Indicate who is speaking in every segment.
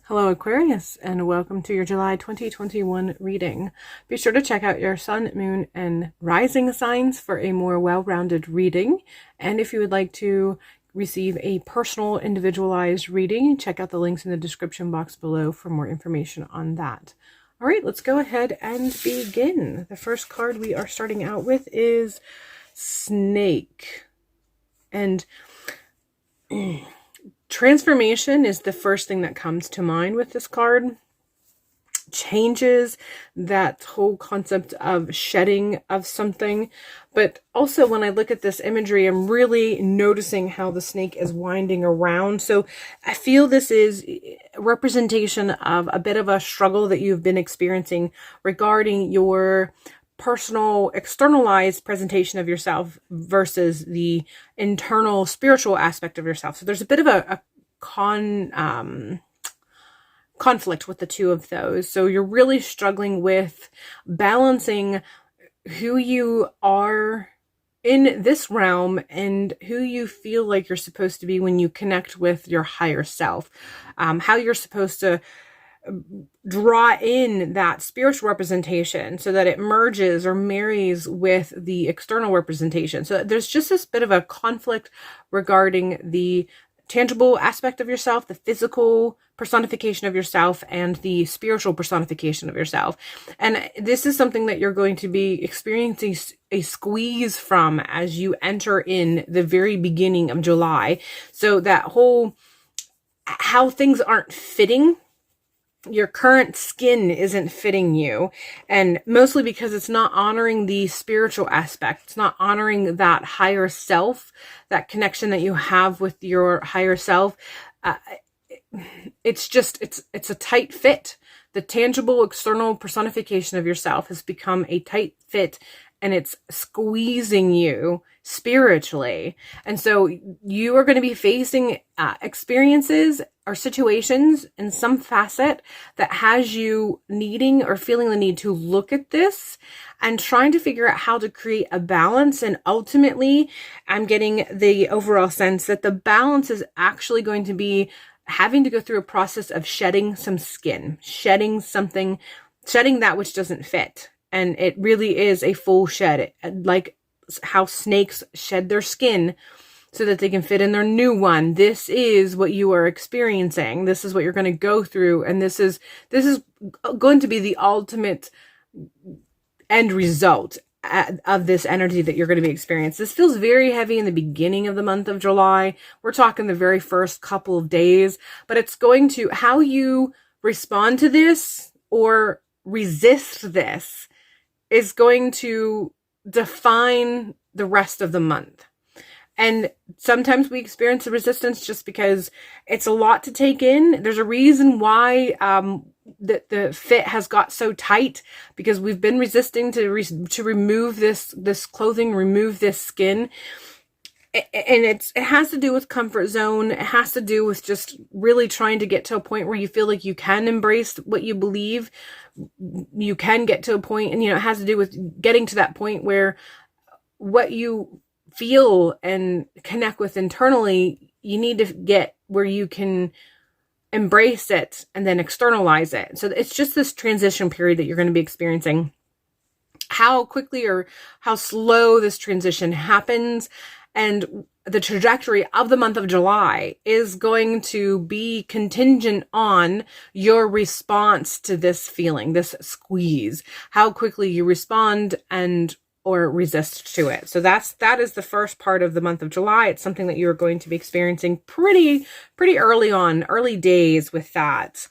Speaker 1: Hello Aquarius, and welcome to your July 2021 reading. Be sure to check out your sun, moon, and rising signs for a more well-rounded reading. And if you would like to receive a personal, individualized reading, check out the links in the description box below for more information on that. All right, let's go ahead and begin. The first card we are starting out with is Snake. And transformation is the first thing that comes to mind with this card. Changes, that whole concept of shedding of something. But also when I look at this imagery, I'm really noticing how the snake is winding around. So I feel this is a representation of a bit of a struggle that you've been experiencing regarding your personal externalized presentation of yourself versus the internal spiritual aspect of yourself. So there's a bit of a conflict with the two of those. So you're really struggling with balancing who you are in this realm and who you feel like you're supposed to be when you connect with your higher self. How you're supposed to draw in that spiritual representation so that it merges or marries with the external representation. So there's just this bit of a conflict regarding the tangible aspect of yourself, the physical personification of yourself, and the spiritual personification of yourself. And this is something that you're going to be experiencing a squeeze from as you enter in the very beginning of July. So that whole, how things aren't fitting, your current skin isn't fitting you, and mostly because it's not honoring the spiritual aspect. It's not honoring that higher self, that connection that you have with your higher self. It's a tight fit. The tangible external personification of yourself has become a tight fit, and it's squeezing you spiritually. And so you are going to be facing experiences or situations in some facet that has you needing or feeling the need to look at this and trying to figure out how to create a balance. And ultimately, I'm getting the overall sense that the balance is actually going to be having to go through a process of shedding some skin, shedding something, shedding that which doesn't fit. And it really is a full shed, like how snakes shed their skin so that they can fit in their new one. This is what you are experiencing. This is what you're going to go through. And this is going to be the ultimate end result of this energy that you're going to be experiencing. This feels very heavy in the beginning of the month of July. We're talking the very first couple of days, but it's going to, how you respond to this or resist this is going to define the rest of the month. And sometimes we experience the resistance just because it's a lot to take in. There's a reason why the fit has got so tight, because we've been resisting to remove this clothing, remove this skin. And it has to do with comfort zone. It has to do with just really trying to get to a point where you feel like you can embrace what you believe. You can get to a point, and it has to do with getting to that point where what you feel and connect with internally, you need to get where you can embrace it and then externalize it. So it's just this transition period that you're going to be experiencing. How quickly or how slow this transition happens and the trajectory of the month of July is going to be contingent on your response to this feeling, this squeeze, how quickly you respond and or resist to it. So that is the first part of the month of July. It's something that you're going to be experiencing pretty early on, early days with that.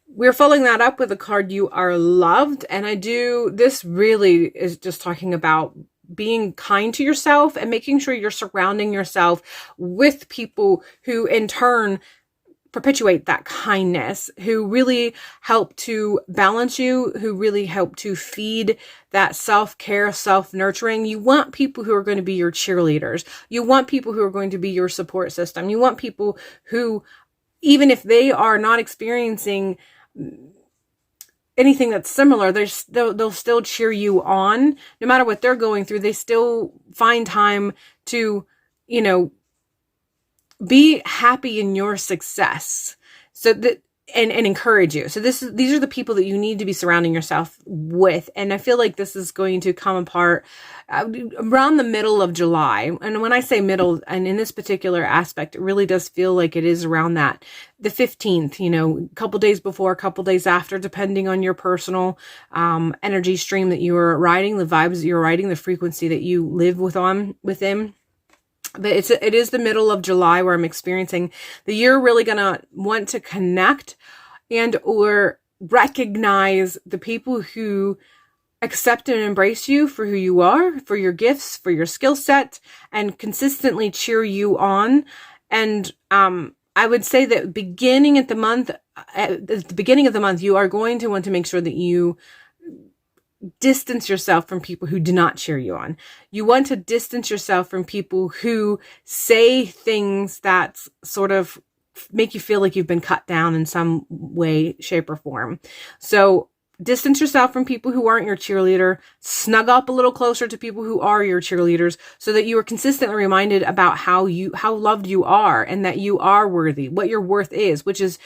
Speaker 1: We're following that up with a card, You Are Loved. And this really is just talking about being kind to yourself and making sure you're surrounding yourself with people who in turn perpetuate that kindness, who really help to balance you, who really help to feed that self-care, self-nurturing. You want people who are going to be your cheerleaders. You want people who are going to be your support system. You want people who, even if they are not experiencing anything that's similar, they'll still cheer you on. No matter what they're going through, they still find time to, be happy in your success. So that and encourage you. So these are the people that you need to be surrounding yourself with. And I feel like this is going to come apart around the middle of July. And when I say middle, and in this particular aspect, it really does feel like it is around that, the 15th, a couple days before, a couple days after, depending on your personal energy stream that you are riding, the vibes that you're riding, the frequency that you live within. But it is the middle of July where I'm experiencing that you're really going to want to connect and or recognize the people who accept and embrace you for who you are, for your gifts, for your skill set, and consistently cheer you on. And I would say that at the beginning of the month, you are going to want to make sure that you distance yourself from people who do not cheer you on. You want to distance yourself from people who say things that sort of make you feel like you've been cut down in some way, shape, or form. So distance yourself from people who aren't your cheerleader. Snug up a little closer to people who are your cheerleaders so that you are consistently reminded about how loved you are and that you are worthy, what your worth is, which is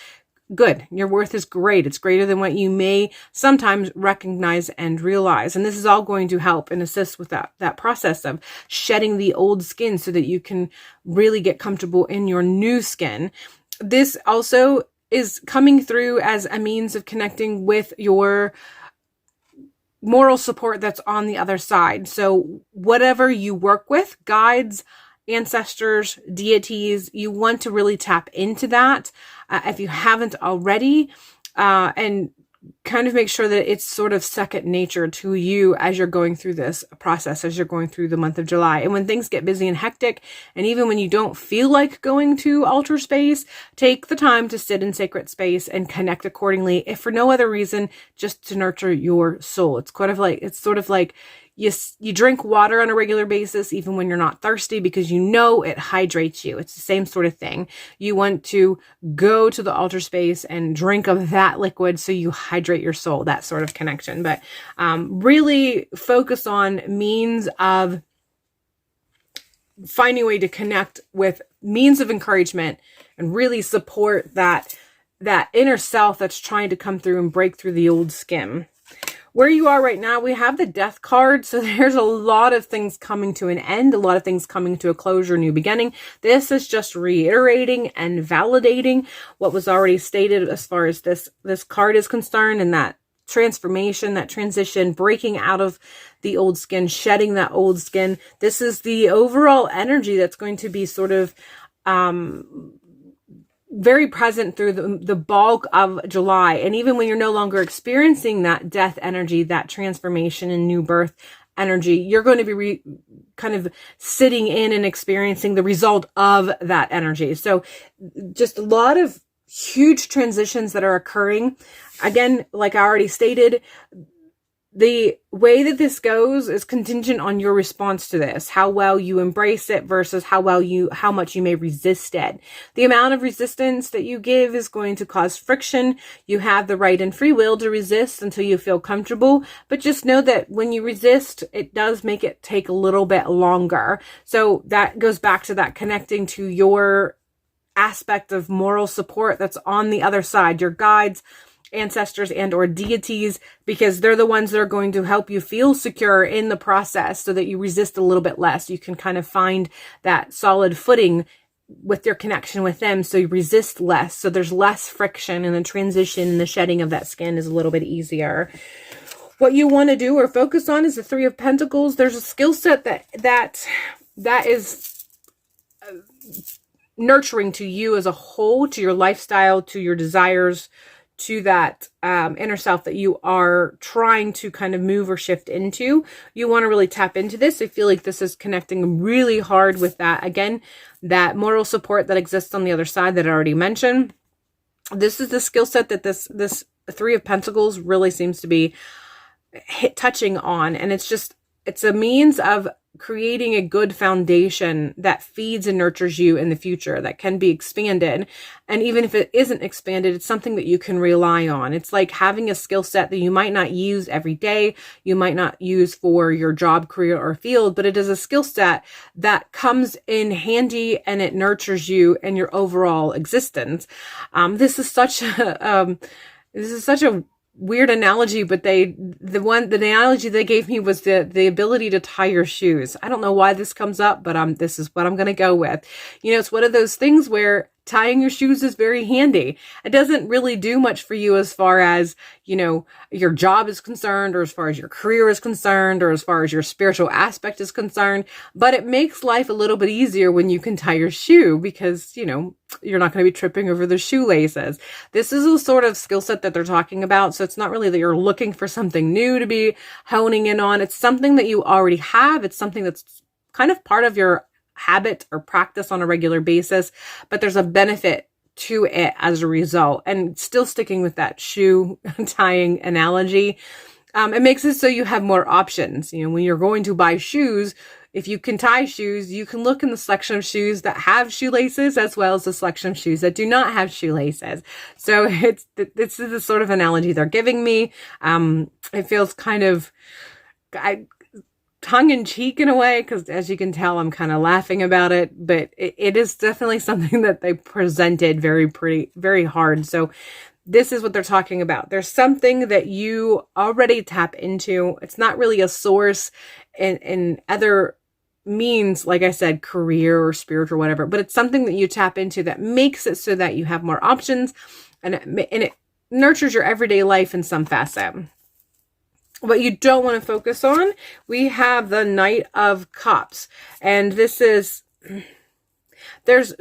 Speaker 1: good. Your worth is great. It's greater than what you may sometimes recognize and realize. And this is all going to help and assist with that process of shedding the old skin so that you can really get comfortable in your new skin. This also is coming through as a means of connecting with your moral support that's on the other side. So whatever you work with, guides, ancestors, deities, you want to really tap into that if you haven't already, and kind of make sure that it's sort of second nature to you as you're going through this process, as you're going through the month of July. And when things get busy and hectic, and even when you don't feel like going to altar space, take the time to sit in sacred space and connect accordingly, if for no other reason, just to nurture your soul. It's sort of like you drink water on a regular basis, even when you're not thirsty, because you know it hydrates you. It's the same sort of thing. You want to go to the altar space and drink of that liquid so you hydrate your soul, that sort of connection. But really focus on means of finding a way to connect with means of encouragement and really support that inner self that's trying to come through and break through the old skin. Where you are right now, we have the Death card. So there's a lot of things coming to an end, a lot of things coming to a closure, new beginning. This is just reiterating and validating what was already stated as far as this card is concerned, and that transformation, that transition, breaking out of the old skin, shedding that old skin. This is the overall energy that's going to be sort of very present through the bulk of July. And even when you're no longer experiencing that death energy, that transformation and new birth energy, you're going to be kind of sitting in and experiencing the result of that energy. So just a lot of huge transitions that are occurring. Again, like I already stated, the way that this goes is contingent on your response to this, how well you embrace it versus how much you may resist it. The amount of resistance that you give is going to cause friction. You have the right and free will to resist until you feel comfortable, but just know that when you resist, it does make it take a little bit longer. So that goes back to that connecting to your aspect of moral support that's on the other side, your guides, ancestors, and or deities, because they're the ones that are going to help you feel secure in the process so that you resist a little bit less. You can kind of find that solid footing with your connection with them, so you resist less, so there's less friction, and the transition and the shedding of that skin is a little bit easier. What you want to do or focus on is the Three of Pentacles. There's a skill set that is nurturing to you as a whole, to your lifestyle, to your desires, to that inner self that you are trying to kind of move or shift into. You want to really tap into this. I feel like this is connecting really hard with that. Again, that moral support that exists on the other side that I already mentioned. This is the skill set that this Three of Pentacles really seems to be touching on. And it's just it's a means of creating a good foundation that feeds and nurtures you in the future, that can be expanded. And even if it isn't expanded, it's something that you can rely on. It's like having a skill set that you might not use every day, you might not use for your job, career, or field, but it is a skill set that comes in handy and it nurtures you and your overall existence. This is such a weird analogy, but the analogy they gave me was the ability to tie your shoes. I don't know why this comes up, but this is what I'm going to go with. It's one of those things where tying your shoes is very handy. It doesn't really do much for you as far as, your job is concerned, or as far as your career is concerned, or as far as your spiritual aspect is concerned, but it makes life a little bit easier when you can tie your shoe, because, you're not going to be tripping over the shoelaces. This is a sort of skill set that they're talking about. So it's not really that you're looking for something new to be honing in on. It's something that you already have. It's something that's kind of part of your habit or practice on a regular basis, but there's a benefit to it as a result. And still sticking with that shoe tying analogy, it makes it so you have more options. When you're going to buy shoes, if you can tie shoes, you can look in the selection of shoes that have shoelaces as well as the selection of shoes that do not have shoelaces. So this is the sort of analogy they're giving me. It feels kind of tongue in cheek in a way, because as you can tell, I'm kind of laughing about it, but it is definitely something that they presented very hard. So this is what they're talking about. There's something that you already tap into. It's not really a source in other means, like I said, career or spiritual or whatever, but it's something that you tap into that makes it so that you have more options, and it nurtures your everyday life in some facet. What you don't want to focus on, we have the Knight of Cups. And this is, there's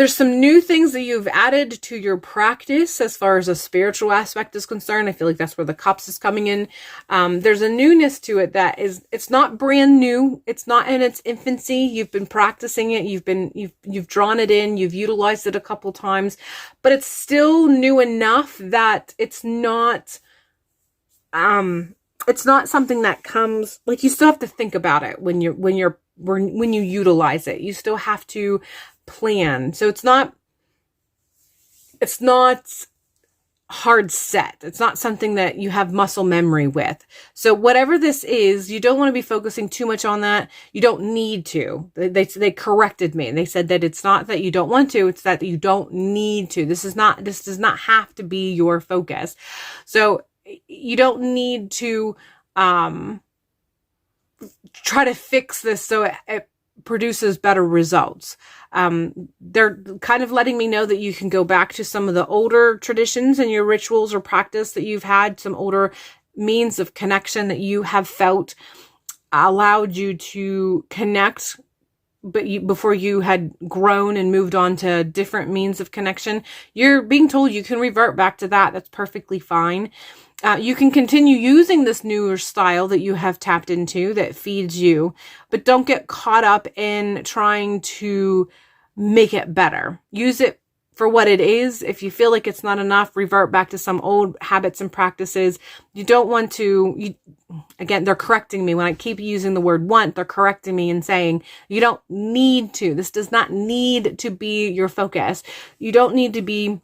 Speaker 1: some new things that you've added to your practice as far as a spiritual aspect is concerned. I feel like that's where the cups is coming in. There's a newness to it that it's not brand new. It's not in its infancy. You've been practicing it. You've drawn it in. You've utilized it a couple times, but it's still new enough that it's not something that comes, like, you still have to think about it when you utilize it. You still have to plan. So it's not hard set. It's not something that you have muscle memory with. So whatever this is, you don't want to be focusing too much on that. You don't need to. They corrected me. They said that it's not that you don't want to, it's that you don't need to. This does not have to be your focus. So you don't need to try to fix this so it produces better results. They're kind of letting me know that you can go back to some of the older traditions and your rituals or practice that you've had, some older means of connection that you have felt allowed you to connect, but before you had grown and moved on to different means of connection. You're being told you can revert back to that. That's perfectly fine. You can continue using this newer style that you have tapped into that feeds you, but don't get caught up in trying to make it better. Use it for what it is. If you feel like it's not enough, revert back to some old habits and practices. You don't want to, again, they're correcting me when I keep using the word want. They're correcting me and saying, you don't need to. This does not need to be your focus. You don't need to be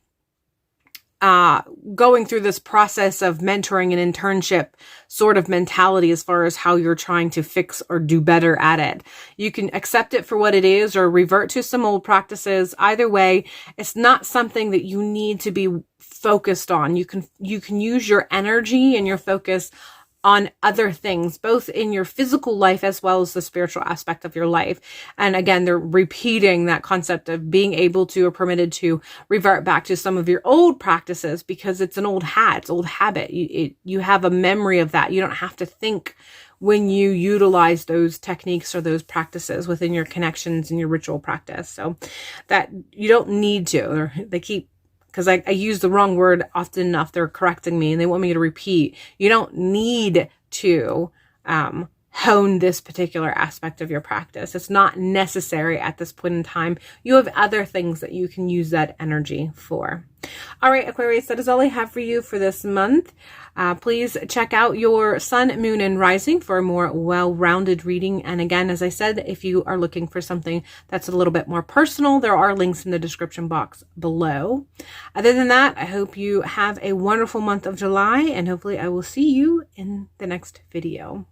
Speaker 1: going through this process of mentoring and internship sort of mentality as far as how you're trying to fix or do better at it. You can accept it for what it is or revert to some old practices. Either way, it's not something that you need to be focused on. You can use your energy and your focus on other things, both in your physical life as well as the spiritual aspect of your life. And again, they're repeating that concept of being able to or permitted to revert back to some of your old practices because it's an old old habit. You have a memory of that. You don't have to think when you utilize those techniques or those practices within your connections and your ritual practice. So that you don't need to, or they keep, because I use the wrong word often enough. They're correcting me and they want me to repeat. You don't need to hone this particular aspect of your practice. It's not necessary at this point in time. You have other things that you can use that energy for. All right, Aquarius, that is all I have for you for this month. Please check out your sun, moon, and rising for a more well-rounded reading. And again, as I said, if you are looking for something that's a little bit more personal, there are links in the description box below. Other than that, I hope you have a wonderful month of July, and hopefully I will see you in the next video.